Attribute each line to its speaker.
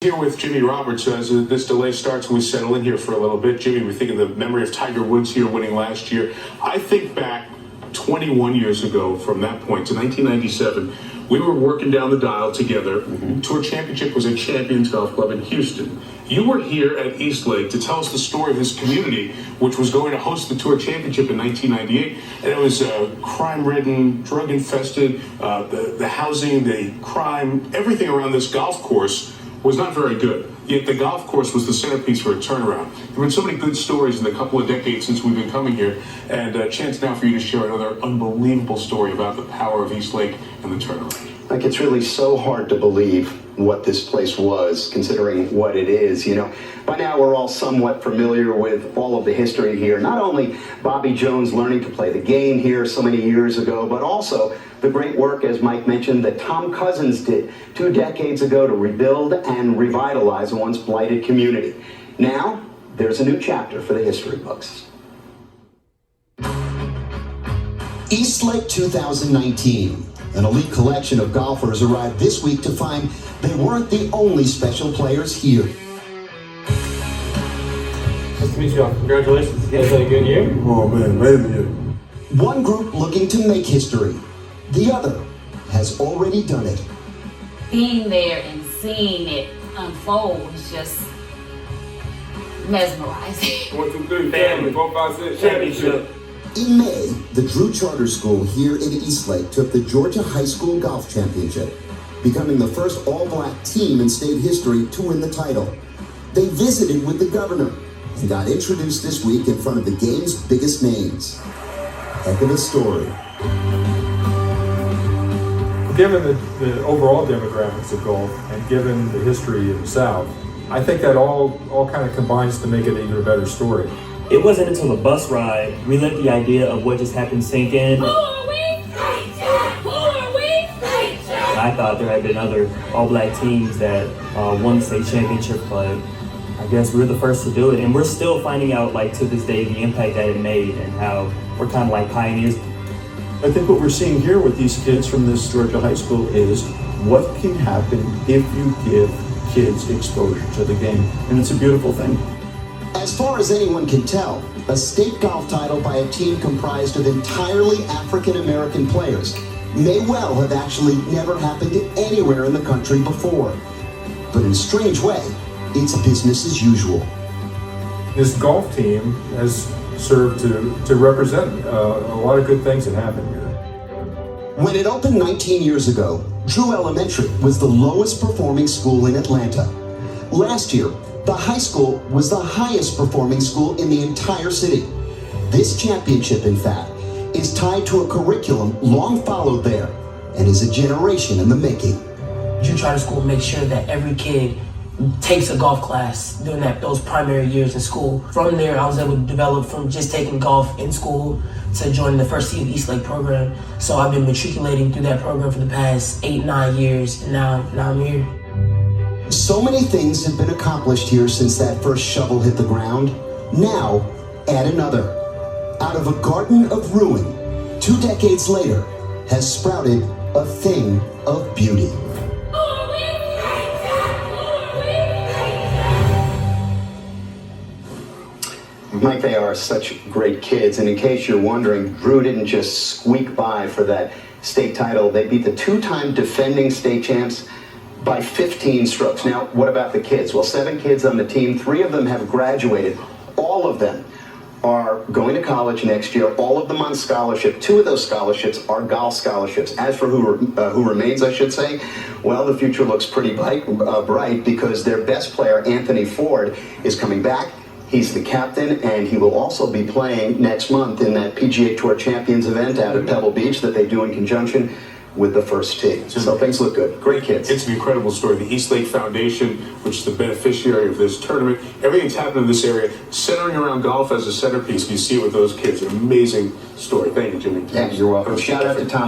Speaker 1: Here with Jimmy Roberts. As this delay starts, we settle in here for a little bit. Jimmy, we think of the memory of Tiger Woods here winning last year. I think back 21 years ago from that point to 1997. We were working down the dial together. Tour Championship was at Champions Golf Club in Houston. You were here at East Lake to tell us the story of this community, which was going to host the Tour Championship in 1998. And it was crime-ridden, drug-infested, the housing, the crime, everything around this golf course was not very good. Yet the golf course was the centerpiece for a turnaround. There have been so many good stories in the couple of decades since we've been coming here, and a chance now for you to share another unbelievable story about the power of East Lake and the turnaround.
Speaker 2: Like, it's really so hard to believe what this place was, considering what it is. You know, by now we're all somewhat familiar with all of the history here. Not only Bobby Jones learning to play the game here so many years ago, but also the great work, as Mike mentioned, that Tom Cousins did 2 decades ago to rebuild and revitalize a once blighted community. Now, there's a new chapter for the history books.
Speaker 3: East Lake 2019. An elite collection of golfers arrived this week to find they weren't the only special players here.
Speaker 4: Nice to meet you all. Congratulations. You guys had a good year?
Speaker 5: Oh man, amazing year.
Speaker 3: One group looking to make history. The other has already done it.
Speaker 6: Being there and seeing it unfold was just mesmerizing.
Speaker 5: 1, 2, 3, family, 4, 5, 6, championship.
Speaker 3: In May, the Drew Charter School here in East Lake took the Georgia High School Golf Championship, becoming the first all-black team in state history to win the title. They visited with the governor and got introduced this week in front of the game's biggest names. Heck of a story.
Speaker 7: Given the overall demographics of golf and given the history of the South, I think that all kind of combines to make it an even better story.
Speaker 8: It wasn't until the bus ride we let the idea of what just happened sink in. I thought there had been other all-black teams that won the state championship, but I guess we were the first to do it, and we're still finding out, like, to this day, the impact that it made and how we're kind of like pioneers.
Speaker 9: I think what we're seeing here with these kids from this Georgia high school is what can happen if you give kids exposure to the game, and it's a beautiful thing.
Speaker 3: As far as anyone can tell, a state golf title by a team comprised of entirely African-American players may well have actually never happened anywhere in the country before. But in a strange way, it's business as usual.
Speaker 7: This golf team has served to represent a lot of good things that happened here.
Speaker 3: When it opened 19 years ago, Drew Elementary was the lowest performing school in Atlanta. Last year, the high school was the highest performing school in the entire city. This championship, in fact, is tied to a curriculum long followed there and is a generation in the making.
Speaker 10: Drew Charter School makes sure that every kid takes a golf class during those primary years in school. From there, I was able to develop from just taking golf in school to joining the First Tee of East Lake program. So I've been matriculating through that program for the past 8-9 years, and now I'm here.
Speaker 3: So many things have been accomplished here since that first shovel hit the ground. Now, add another. Out of a garden of ruin, 2 decades later, has sprouted a thing of beauty.
Speaker 2: Mike, they are such great kids, and in case you're wondering, Drew didn't just squeak by for that state title. They beat the 2-time defending state champs by 15 strokes. Now, what about the kids? Well, 7 kids on the team, 3 of them have graduated. All of them are going to college next year, all of them on scholarship. 2 of those scholarships are golf scholarships. As for who remains, I should say, well, the future looks pretty bright because their best player, Anthony Ford, is coming back. He's the captain, and he will also be playing next month in that PGA Tour Champions event out at Pebble Beach that they do in conjunction with the First Tee. So things look good. Great kids.
Speaker 1: It's an incredible story. The East Lake Foundation, which is the beneficiary of this tournament, everything's happened in this area, centering around golf as a centerpiece. You see it with those kids. An amazing story. Thank you, Jimmy.
Speaker 2: Yeah, you're welcome. Shout out to Tom.